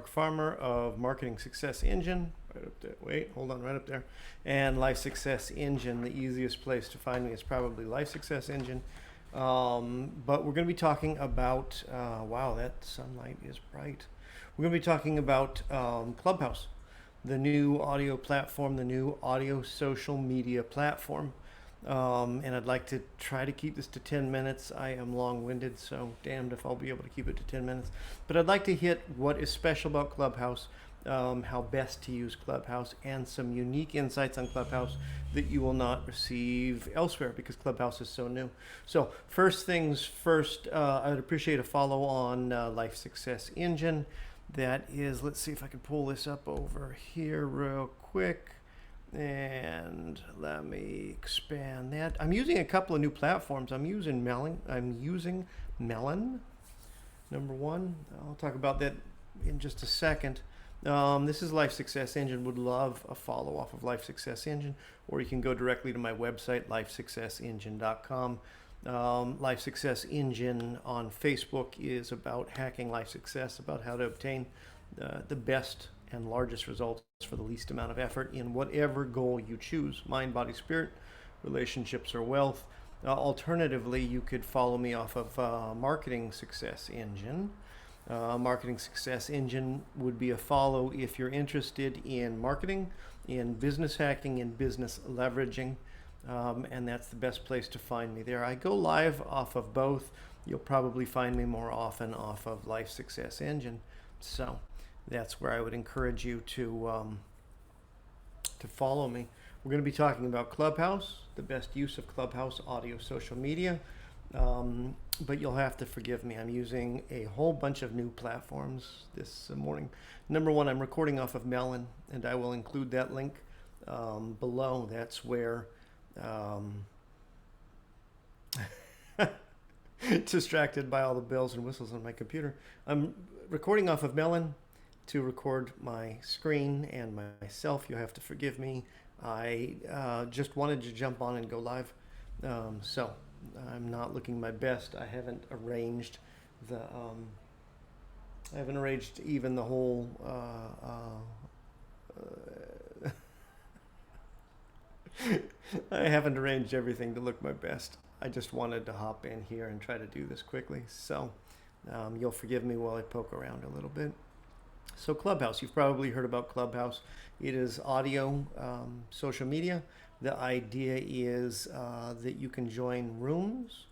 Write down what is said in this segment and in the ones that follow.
Mark Farmer of Marketing Success Engine. Right up there. Wait, hold on, right up there. And Life Success Engine. The easiest place to find me is probably Life Success Engine. But we're going to be talking about, wow, that sunlight is bright. We're going to be talking about Clubhouse, the new audio platform, the new audio social media platform. And I'd like to try to keep this to 10 minutes. I am long-winded, so damned if I'll be able to keep it to 10 minutes. But I'd like to hit what is special about Clubhouse, how best to use Clubhouse, and some unique insights on Clubhouse that you will not receive elsewhere because Clubhouse is so new. So first things first, I'd appreciate a follow on Life Success Engine. That is, let's see if I can pull this up over here real quick. And let me expand that. I'm using a couple of new platforms. I'm using Melon, number one. I'll talk about that in just a second. This is Life Success Engine. Would love a follow off of Life Success Engine, or you can go directly to my website, lifesuccessengine.com. Life Success Engine on Facebook is about hacking life success, about how to obtain the best and largest results for the least amount of effort in whatever goal you choose: mind, body, spirit, relationships, or wealth. Alternatively, you could follow me off of Marketing Success Engine. Marketing Success Engine would be a follow if you're interested in marketing, in business hacking, in business leveraging, and that's the best place to find me there. I go live off of both. You'll probably find me more often off of Life Success Engine. So that's where I would encourage you to follow me. We're going to be talking about Clubhouse, the best use of Clubhouse audio social media. But you'll have to forgive me. I'm using a whole bunch of new platforms this morning. Number one, I'm recording off of Melon, and I will include that link below. That's where distracted by all the bells and whistles on my computer. I'm recording off of Melon to record my screen and myself. You have to forgive me. I just wanted to jump on and go live. So I'm not looking my best. I haven't arranged even the whole I haven't arranged everything to look my best. I just wanted to hop in here and try to do this quickly. So you'll forgive me while I poke around a little bit. So Clubhouse, you've probably heard about Clubhouse. It is audio social media. The idea is that you can join rooms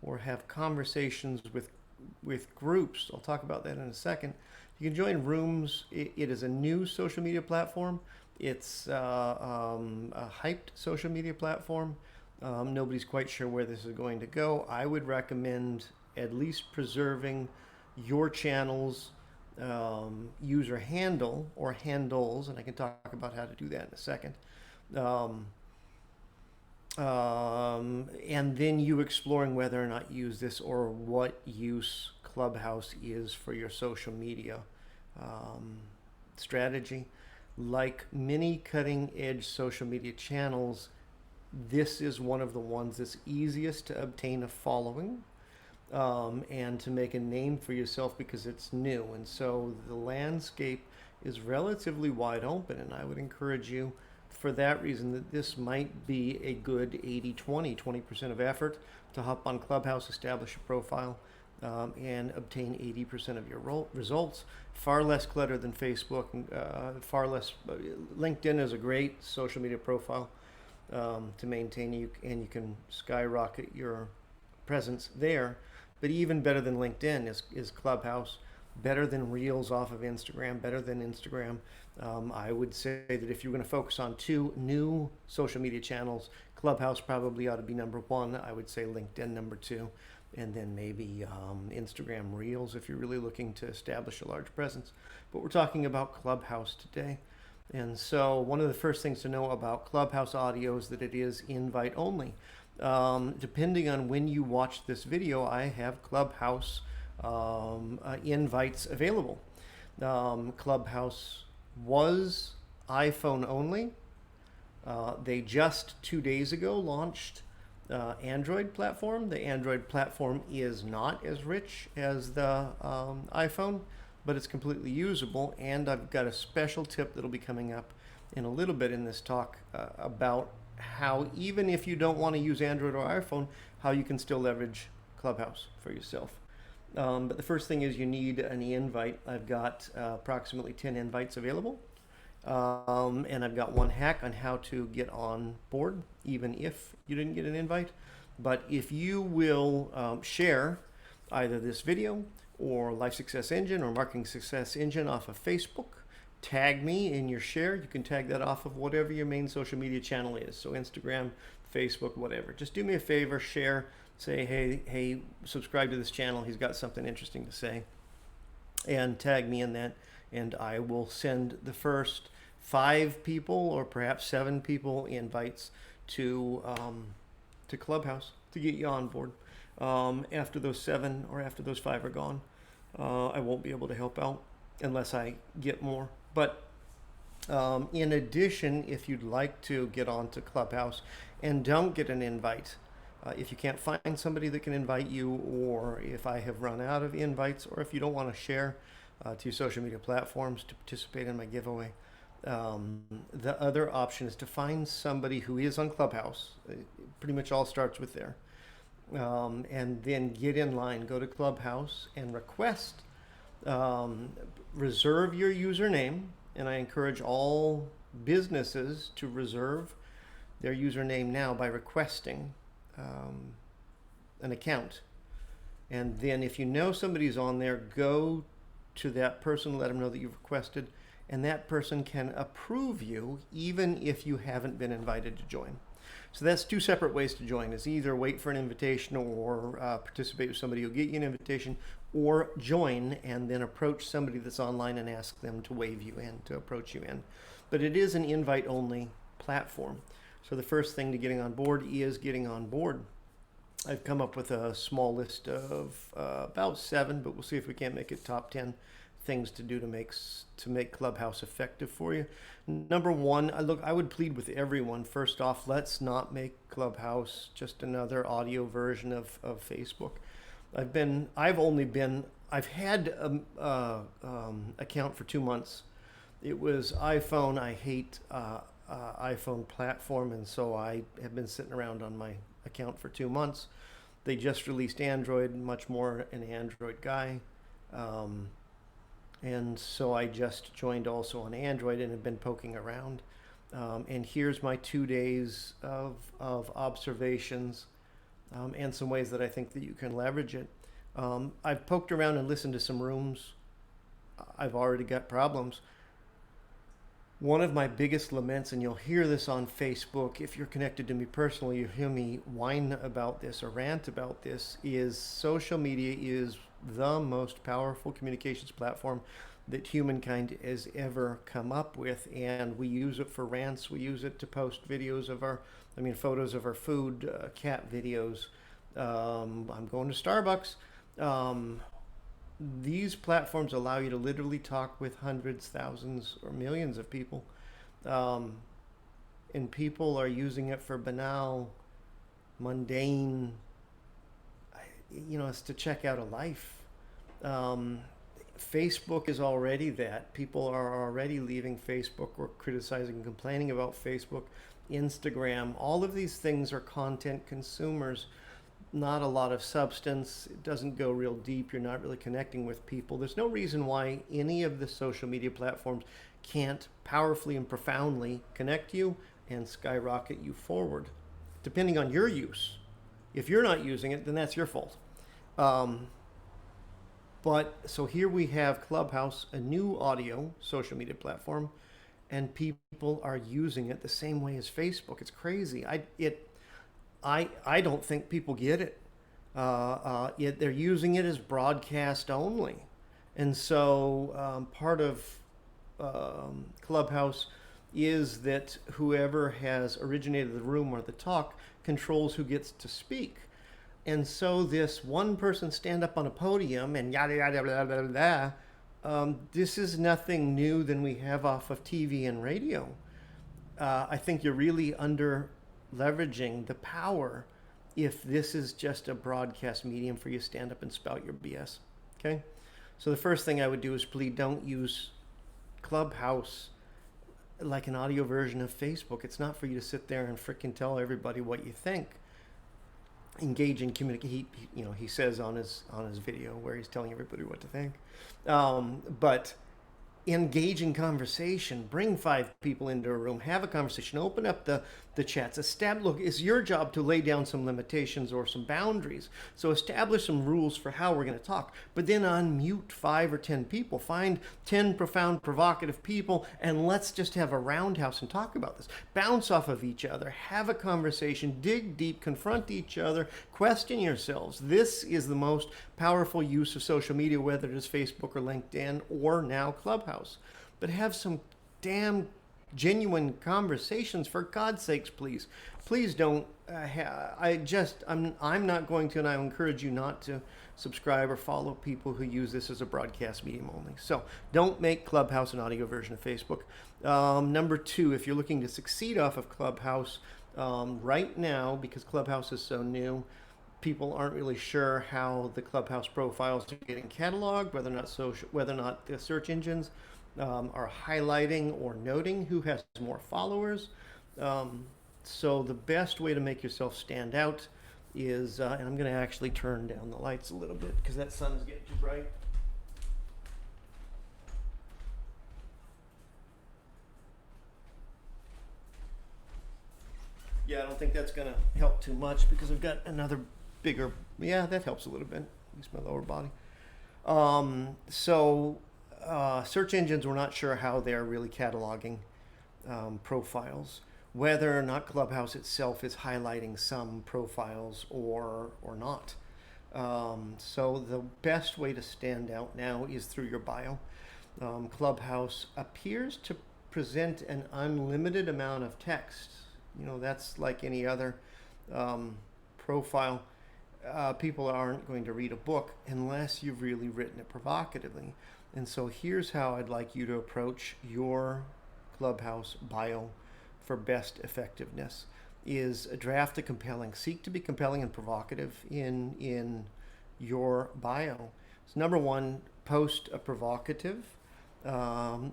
or have conversations with groups. I'll talk about that in a second. You can join rooms. It is a new social media platform. It's a hyped social media platform. Nobody's quite sure where this is going to go. I would recommend at least preserving your channel's user handle or handles, and I can talk about how to do that in a second. And then you exploring whether or not you use this or what use Clubhouse is for your social media strategy. Like many cutting edge social media channels, this is one of the ones that's easiest to obtain a following and to make a name for yourself because it's new. And so the landscape is relatively wide open, and I would encourage you for that reason that this might be a good 80-20, 20% of effort to hop on Clubhouse, establish a profile, and obtain 80% of your results. Far less clutter than Facebook, far less. LinkedIn is a great social media profile to maintain, and you can skyrocket your presence there. But even better than LinkedIn is Clubhouse. Better than Reels off of Instagram, better than Instagram. I would say that if you're going to focus on two new social media channels, Clubhouse probably ought to be number one. I would say LinkedIn number two, and then maybe Instagram Reels if you're really looking to establish a large presence. But we're talking about Clubhouse today. And so one of the first things to know about Clubhouse audio is that it is invite only. Depending on when you watch this video, I have Clubhouse invites available. Clubhouse was iPhone only. They just 2 days ago launched Android platform. The Android platform is not as rich as the iPhone. but it's completely usable. And I've got a special tip that'll be coming up in a little bit in this talk about how, even if you don't want to use Android or iPhone, how you can still leverage Clubhouse for yourself. But the first thing is you need an invite. I've got approximately 10 invites available. And I've got one hack on how to get on board, even if you didn't get an invite. But if you will share either this video or Life Success Engine or Marketing Success Engine off of Facebook, tag me in your share. You can tag that off of whatever your main social media channel is. So Instagram, Facebook, whatever. Just do me a favor, share, say, hey, subscribe to this channel. He's got something interesting to say. And tag me in that. And I will send the first 5 people or perhaps 7 people invites to Clubhouse to get you on board. After those 7 or after those 5 are gone, I won't be able to help out unless I get more. But in addition, if you'd like to get onto Clubhouse and don't get an invite, if you can't find somebody that can invite you, or if I have run out of invites, or if you don't want to share to your social media platforms to participate in my giveaway, the other option is to find somebody who is on Clubhouse. It pretty much all starts with there. And then get in line, go to Clubhouse and request, reserve your username. And I encourage all businesses to reserve their username now by requesting an account. And then if you know somebody's on there, go to that person, let them know that you've requested, and that person can approve you even if you haven't been invited to join. So that's 2 separate ways to join, is either wait for an invitation or participate with somebody who'll get you an invitation, or join and then approach somebody that's online and ask them to wave you in, to approach you in. But it is an invite-only platform. So the first thing to getting on board is getting on board. I've come up with a small list of about 7, but we'll see if we can't make it top 10 things to do to make Clubhouse effective for you. Number 1, I would plead with everyone. First off, let's not make Clubhouse just another audio version of Facebook. I've had account for 2 months. It was iPhone. I hate iPhone platform, and so I have been sitting around on my account for 2 months. They just released Android, much more an Android guy. And so I just joined also on Android and have been poking around. And here's my 2 days of observations and some ways that I think that you can leverage it. I've poked around and listened to some rooms. I've already got problems. One of my biggest laments, and you'll hear this on Facebook, if you're connected to me personally, you hear me whine about this or rant about this, is social media is the most powerful communications platform that humankind has ever come up with. And we use it for rants. We use it to post videos of photos of our food, cat videos. I'm going to Starbucks. These platforms allow you to literally talk with hundreds, thousands, or millions of people. And people are using it for banal, mundane, it's to check out a life. Facebook is already that. People are already leaving Facebook or criticizing and complaining about Facebook. Instagram, all of these things are content consumers. Not a lot of substance. It doesn't go real deep. You're not really connecting with people. There's no reason why any of the social media platforms can't powerfully and profoundly connect you and skyrocket you forward, depending on your use. If you're not using it, then that's your fault. But so here we have Clubhouse, a new audio social media platform, and people are using it the same way as Facebook. It's crazy. I don't think people get it. They're using it as broadcast only. And so part of Clubhouse is that whoever has originated the room or the talk controls who gets to speak. And so this one person stand up on a podium and yada, yada, blah, blah, blah, blah, this is nothing new than we have off of TV and radio. I think you're really under leveraging the power if this is just a broadcast medium for you to stand up and spout your BS. Okay? So the first thing I would do is please don't use Clubhouse like an audio version of Facebook. It's not for you to sit there and frickin' tell everybody what you think. Engage in communicate. He says on his video where he's telling everybody what to think. But engage in conversation. Bring 5 people into a room. Have a conversation. Open up the chats. Look, it's your job to lay down some limitations or some boundaries. So establish some rules for how we're going to talk. But then unmute 5 or 10 people. Find 10 profound, provocative people, and let's just have a roundhouse and talk about this. Bounce off of each other. Have a conversation. Dig deep. Confront each other. Question yourselves. This is the most powerful use of social media, whether it is Facebook or LinkedIn or now Clubhouse. But have some damn genuine conversations, for God's sakes, please. Please don't. I'm not going to, and I encourage you not to subscribe or follow people who use this as a broadcast medium only. So don't make Clubhouse an audio version of Facebook. Number 2, if you're looking to succeed off of Clubhouse right now, because Clubhouse is so new, people aren't really sure how the Clubhouse profiles are getting cataloged, whether or not the search engines are highlighting or noting who has more followers. So the best way to make yourself stand out is, and I'm going to actually turn down the lights a little bit because that sun is getting too bright. Yeah, I don't think that's going to help too much because I've got another bigger, yeah, that helps a little bit, at least my lower body. Search engines, we're not sure how they're really cataloging profiles, whether or not Clubhouse itself is highlighting some profiles or not. So the best way to stand out now is through your bio. Clubhouse appears to present an unlimited amount of text. That's like any other profile. People aren't going to read a book unless you've really written it provocatively. And so here's how I'd like you to approach your Clubhouse bio for best effectiveness is draft a compelling, seek to be compelling and provocative in your bio. So number 1, post a provocative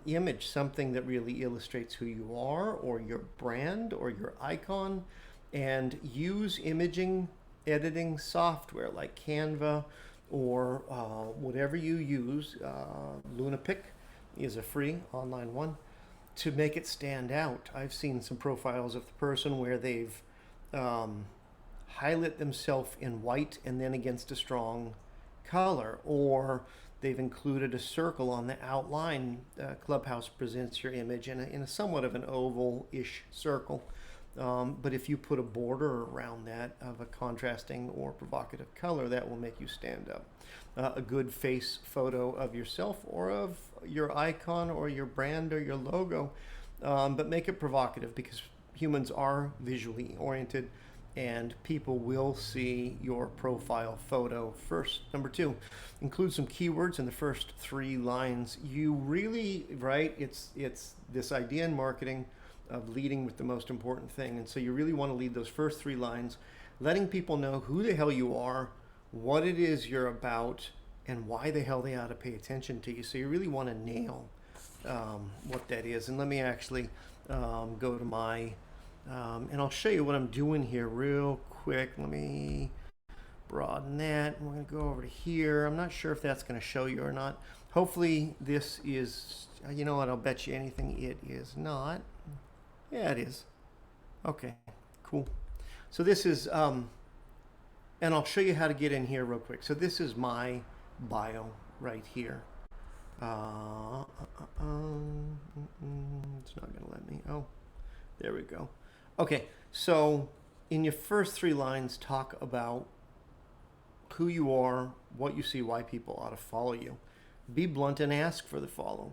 image, something that really illustrates who you are or your brand or your icon, and use imaging editing software like Canva or whatever you use. Lunapic is a free online one to make it stand out. I've seen some profiles of the person where they've highlight themselves in white and then against a strong color, or they've included a circle on the outline. Clubhouse presents your image in a somewhat of an oval-ish circle. But if you put a border around that of a contrasting or provocative color, that will make you stand up. A good face photo of yourself or of your icon or your brand or your logo, but make it provocative because humans are visually oriented and people will see your profile photo first. Number 2, include some keywords in the first 3 lines. You really, right, it's this idea in marketing of leading with the most important thing. And so you really want to lead those first 3 lines, letting people know who the hell you are, what it is you're about, and why the hell they ought to pay attention to you. So you really want to nail what that is. And let me actually go to my, and I'll show you what I'm doing here real quick. Let me broaden that. We're going to go over to here. I'm not sure if that's going to show you or not. Hopefully this is, you know what, I'll bet you anything it is not. Yeah, it is. Okay, cool. So this is, and I'll show you how to get in here real quick. So this is my bio right here. It's not going to let me. Oh, there we go. Okay, so in your first 3 lines, talk about who you are, what you see, why people ought to follow you. Be blunt and ask for the follow.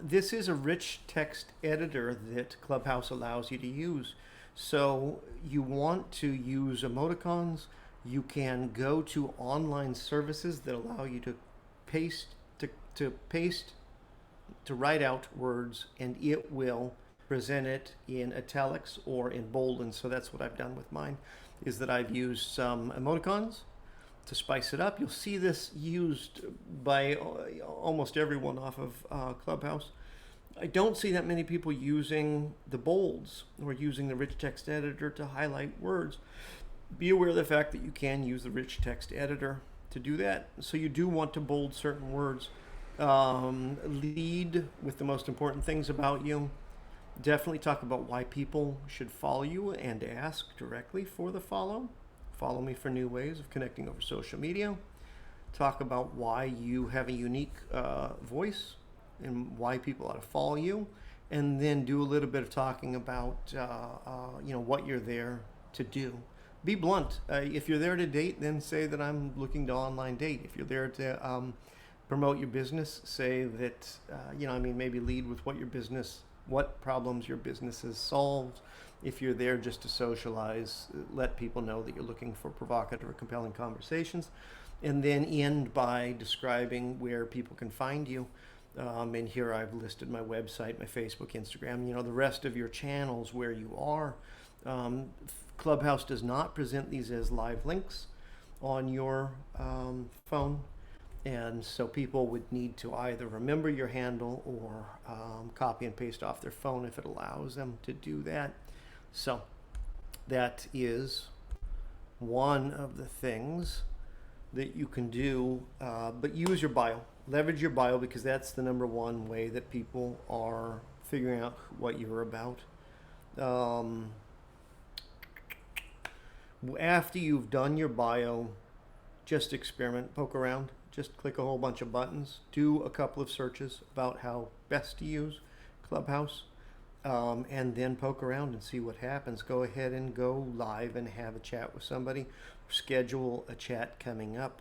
This is a rich text editor that Clubhouse allows you to use. So you want to use emoticons. You can go to online services that allow you to to write out words, and it will present it in italics or in bold. And so that's what I've done with mine, is that I've used some emoticons to spice it up. You'll see this used by almost everyone off of Clubhouse. I don't see that many people using the bolds or using the rich text editor to highlight words. Be aware of the fact that you can use the rich text editor to do that. So you do want to bold certain words. Lead with the most important things about you. Definitely talk about why people should follow you and ask directly for the follow. Follow me for new ways of connecting over social media. Talk about why you have a unique voice and why people ought to follow you. And then do a little bit of talking about what you're there to do. Be blunt. If you're there to date, then say that I'm looking to online date. If you're there to promote your business, say that maybe lead with what problems your business has solved. If you're there just to socialize, let people know that you're looking for provocative or compelling conversations, and then end by describing where people can find you. And here I've listed my website, my Facebook, Instagram, the rest of your channels where you are. Clubhouse does not present these as live links on your phone. And so people would need to either remember your handle or copy and paste off their phone if it allows them to do that. So that is one of the things that you can do, but use your bio. Leverage your bio, because that's the number one way that people are figuring out what you're about. After you've done your bio, just experiment, poke around, just click a whole bunch of buttons, do a couple of searches about how best to use Clubhouse, and then poke around and see what happens. Go ahead and go live and have a chat with somebody. Schedule a chat coming up.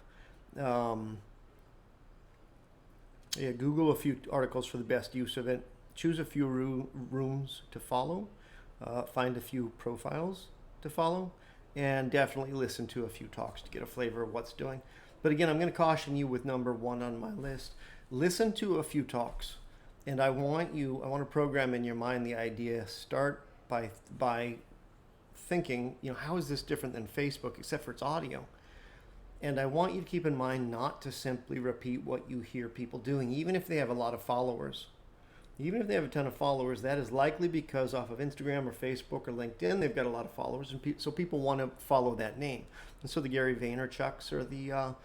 Google a few articles for the best use of it. Choose a few rooms to follow. Find a few profiles to follow. And definitely listen to a few talks to get a flavor of what's doing. But again, I'm going to caution you with number one on my list. Listen to a few talks. And I want to program in your mind the idea. Start by thinking, how is this different than Facebook except for its audio? And I want you to keep in mind not to simply repeat what you hear people doing, even if they have a lot of followers. Even if they have a ton of followers, that is likely because off of Instagram or Facebook or LinkedIn, they've got a lot of followers, and so people want to follow that name. And so the Gary Vaynerchuks or the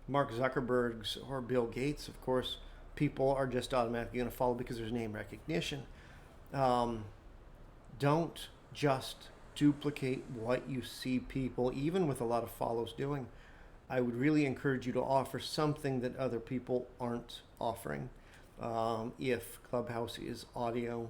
Mark Zuckerbergs or Bill Gates, of course, people are just automatically going to follow because there's name recognition. Don't just duplicate what you see people, even with a lot of follows, doing. I would really encourage you to offer something that other people aren't offering. If Clubhouse is audio,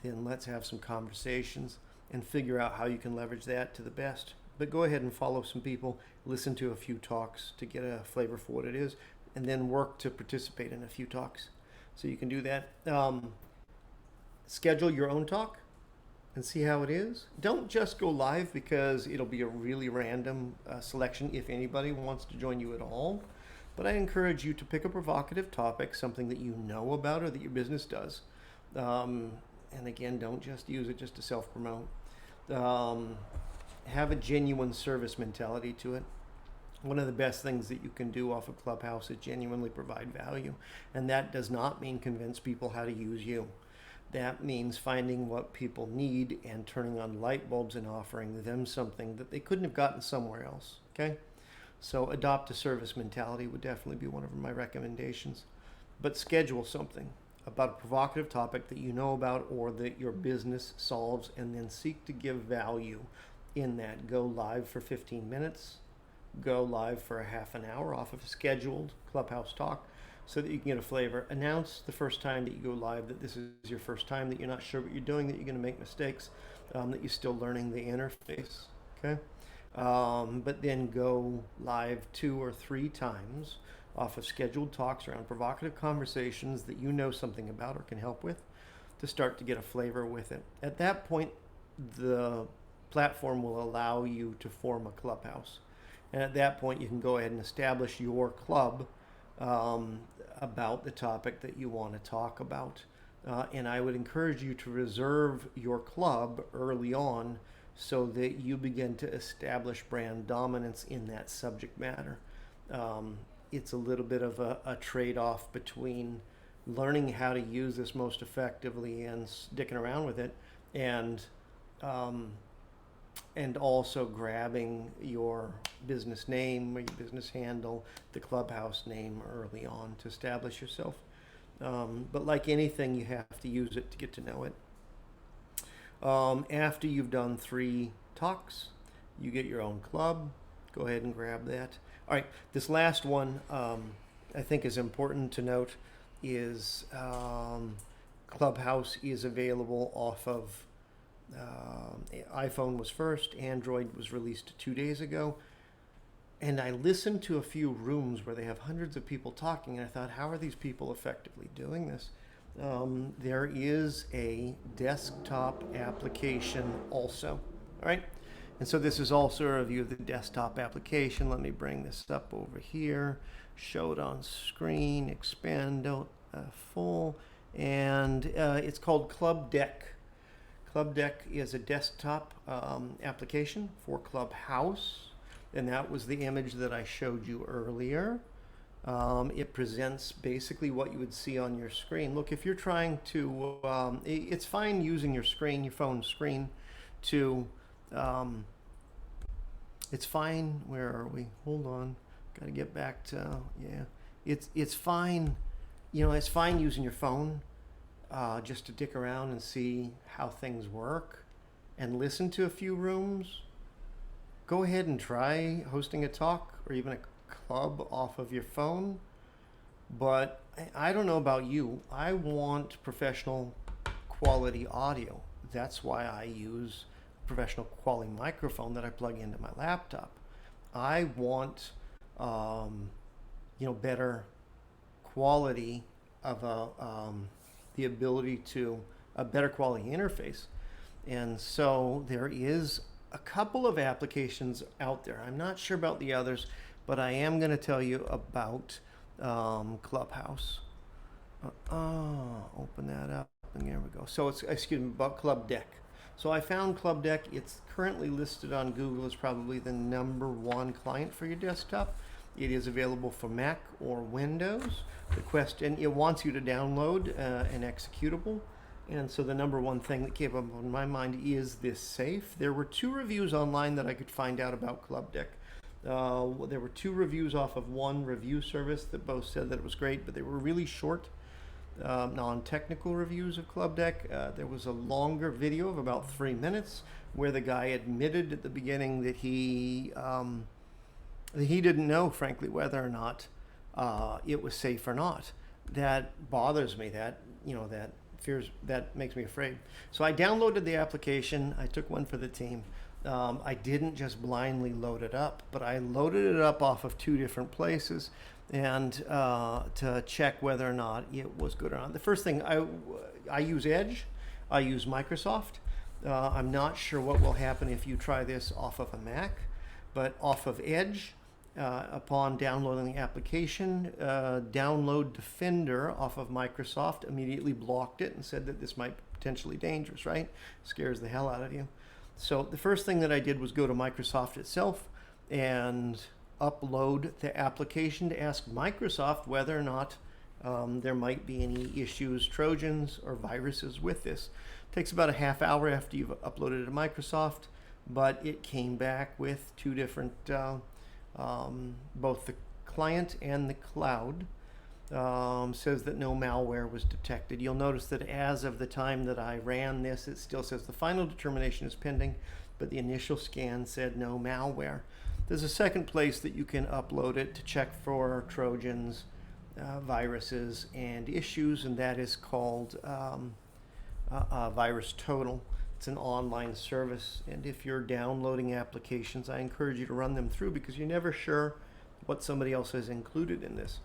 then let's have some conversations and figure out how you can leverage that to the best. But go ahead and follow some people, listen to a few talks to get a flavor for what it is, and then work to participate in a few talks. So you can do that. Schedule your own talk and see how it is. Don't just go live, because it'll be a really random selection if anybody wants to join you at all. But I encourage you to pick a provocative topic, something that you know about or that your business does. And again, don't just use it just to self-promote. Have a genuine service mentality to it. One of the best things that you can do off of Clubhouse is genuinely provide value. And that does not mean convince people how to use you. That means finding what people need and turning on light bulbs and offering them something that they couldn't have gotten somewhere else. Okay? So adopt a service mentality would definitely be one of my recommendations. But schedule something about a provocative topic that you know about or that your business solves, and then seek to give value in that. Go live for 15 minutes. Go live for a half an hour off of a scheduled Clubhouse talk so that you can get a flavor. Announce the first time that you go live that this is your first time, that you're not sure what you're doing, that you're going to make mistakes, that you're still learning the interface. Okay? But then go live 2 or 3 times off of scheduled talks around provocative conversations that you know something about or can help with, to start to get a flavor with it. At that point, the platform will allow you to form a clubhouse. And at that point, you can go ahead and establish your club about the topic that you want to talk about. And I would encourage you to reserve your club early on so that you begin to establish brand dominance in that subject matter. It's a little bit of a trade-off between learning how to use this most effectively and sticking around with it, and also grabbing your business name or your business handle, the Clubhouse name early on to establish yourself. But like anything, you have to use it to get to know it. After you've done 3 talks, you get your own club. Go ahead and grab that. All right, this last one I think is important to note is Clubhouse is available off of iPhone was first, Android was released 2 days ago. And I listened to a few rooms where they have hundreds of people talking, and I thought, how are these people effectively doing this? There is a desktop application also, all right? And so this is also a review of the desktop application. Let me bring this up over here, show it on screen, expand full, and it's called Club Deck. Club Deck is a desktop application for Clubhouse, and that was the image that I showed you earlier. It presents basically what you would see on your screen. Look, if you're trying to, it's fine using your screen, your phone screen, to, it's fine, where are we? Hold on, got to get back to, yeah. It's fine, you know, it's fine using your phone just to dick around and see how things work and listen to a few rooms. Go ahead and try hosting a talk or even a club off of your phone. But I don't know about you. I want professional quality audio. That's why I use a professional quality microphone that I plug into my laptop. I want, you know, better quality of the ability to a better quality interface. And so there is a couple of applications out there. I'm not sure about the others, but I am going to tell you about Clubhouse. Open that up, and there we go. So it's, excuse me, about Club Deck. So I found Club Deck. It's currently listed on Google as probably the #1 client for your desktop. It is available for Mac or Windows. The question, it wants you to download an executable. And so the #1 thing that came up in my mind, is this safe? There were 2 reviews online that I could find out about Club Deck. There were 2 reviews off of one review service that both said that it was great, but they were really short, non-technical reviews of Club Deck. There was a longer video of about 3 minutes where the guy admitted at the beginning that he didn't know, frankly, whether or not it was safe or not. That bothers me. That, you know, that makes me afraid. So I downloaded the application. I took one for the team. I didn't just blindly load it up, but I loaded it up off of 2 different places, and to check whether or not it was good or not. The first thing, I use Edge. I use Microsoft. I'm not sure what will happen if you try this off of a Mac, but off of Edge, upon downloading the application, Download Defender off of Microsoft immediately blocked it and said that this might be potentially dangerous, right? Scares the hell out of you. So the first thing that I did was go to Microsoft itself and upload the application to ask Microsoft whether or not there might be any issues, Trojans, or viruses with this. It takes about a half hour after you've uploaded it to Microsoft, but it came back with 2 different both the client and the cloud says that no malware was detected. You'll notice that as of the time that I ran this, it still says the final determination is pending, but the initial scan said no malware. There's a second place that you can upload it to check for Trojans, viruses, and issues, and that is called Virus Total. It's an online service, and if you're downloading applications, I encourage you to run them through, because you're never sure what somebody else has included in this.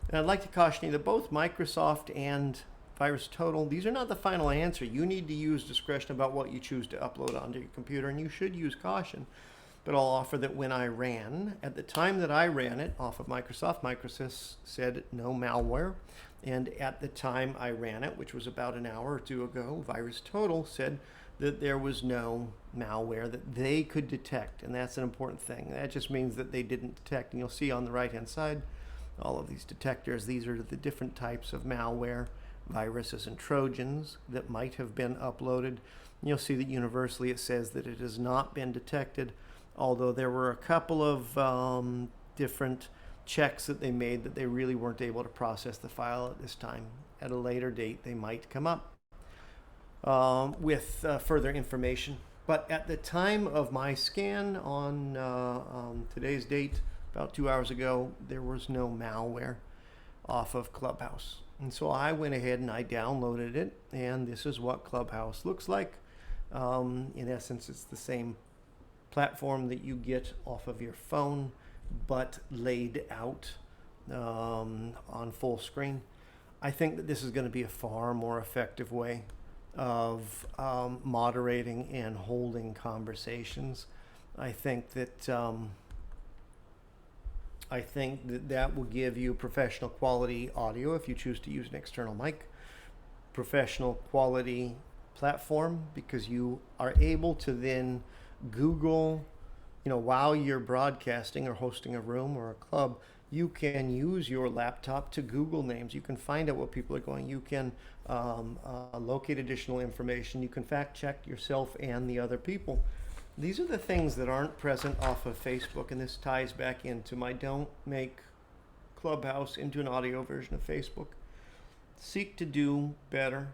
And I'd like to caution you that both Microsoft and Virus Total, these are not the final answer. You need to use discretion about what you choose to upload onto your computer, and you should use caution. But I'll offer that when I ran, at the time that I ran it off of Microsoft said no malware. And at the time I ran it, which was about an hour or 2 ago, Virus Total said that there was no malware that they could detect, and that's an important thing. That just means that they didn't detect, and you'll see on the right-hand side all of these detectors. These are the different types of malware, viruses, and Trojans that might have been uploaded. And you'll see that universally it says that it has not been detected, although there were a couple of different checks that they made that they really weren't able to process the file at this time. At a later date, they might come up with further information. But at the time of my scan on today's date, about 2 hours ago, there was no malware off of Clubhouse. And so I went ahead and I downloaded it, and this is what Clubhouse looks like. In essence, it's the same platform that you get off of your phone, but laid out on full screen. I think that this is going to be a far more effective way of moderating and holding conversations. I think that that will give you professional quality audio if you choose to use an external mic, professional quality platform, because you are able to then Google, while you're broadcasting or hosting a room or a club, you can use your laptop to Google names. You can find out what people are going. You can locate additional information. You can fact check yourself and the other people. These are the things that aren't present off of Facebook, and this ties back into my don't make Clubhouse into an audio version of Facebook. Seek to do better.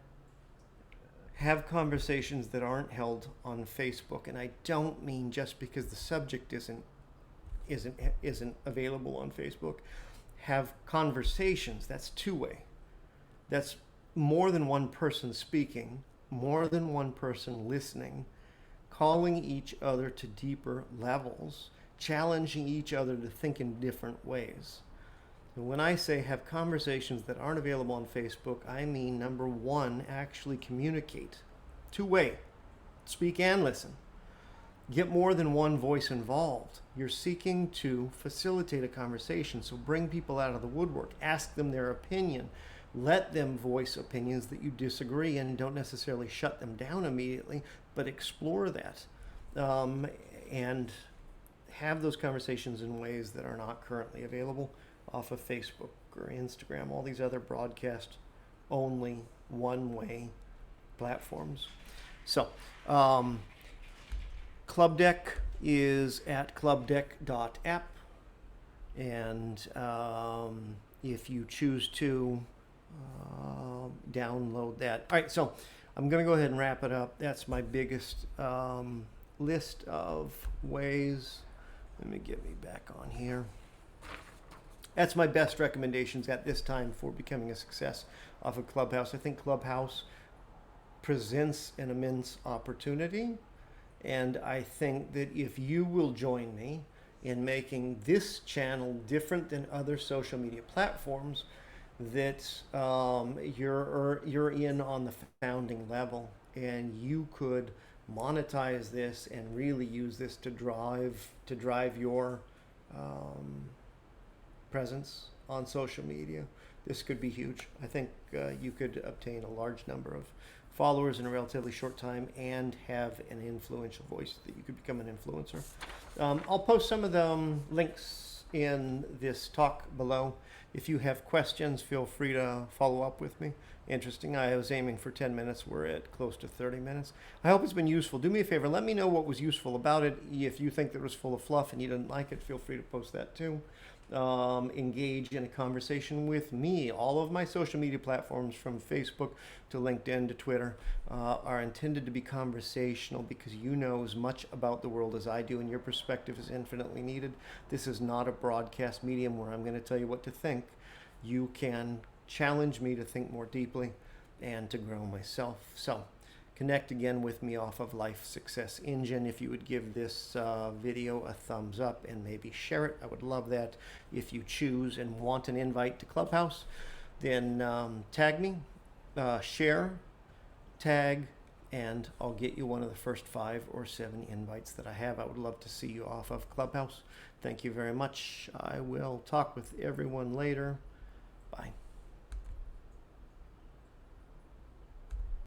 Have conversations that aren't held on Facebook, and I don't mean just because the subject isn't available on Facebook. Have conversations. That's two-way. That's more than one person speaking, more than one person listening, calling each other to deeper levels, challenging each other to think in different ways. And when I say have conversations that aren't available on Facebook, I mean, number one, actually communicate. Two-way. Speak and listen. Get more than one voice involved. You're seeking to facilitate a conversation, so bring people out of the woodwork. Ask them their opinion. Let them voice opinions that you disagree, and don't necessarily shut them down immediately, but explore that. And have those conversations in ways that are not currently available off of Facebook or Instagram, all these other broadcast only one-way platforms. So, Club Deck is at clubdeck.app, and if you choose to download that. All right, so I'm going to go ahead and wrap it up. That's my biggest list of ways. Let me get me back on here. That's my best recommendations at this time for becoming a success off of Clubhouse. I think Clubhouse presents an immense opportunity, and I think that if you will join me in making this channel different than other social media platforms, that you're in on the founding level, and you could monetize this and really use this to drive your presence on social media. This could be huge. I think you could obtain a large number of followers in a relatively short time and have an influential voice that you could become an influencer. I'll post some of the links in this talk below. If you have questions, feel free to follow up with me. Interesting. I was aiming for 10 minutes. We're at close to 30 minutes. I hope it's been useful. Do me a favor. Let me know what was useful about it. If you think that it was full of fluff and you didn't like it, feel free to post that too. Engage in a conversation with me. All of my social media platforms, from Facebook to LinkedIn to Twitter, are intended to be conversational, because you know as much about the world as I do, and your perspective is infinitely needed. This is not a broadcast medium where I'm going to tell you what to think. You can challenge me to think more deeply and to grow myself. So connect again with me off of Life Success Engine. If you would give this video a thumbs up and maybe share it, I would love that. If you choose and want an invite to Clubhouse, then tag me, share, tag, and I'll get you one of the first 5 or 7 invites that I have. I would love to see you off of Clubhouse. Thank you very much. I will talk with everyone later. Bye.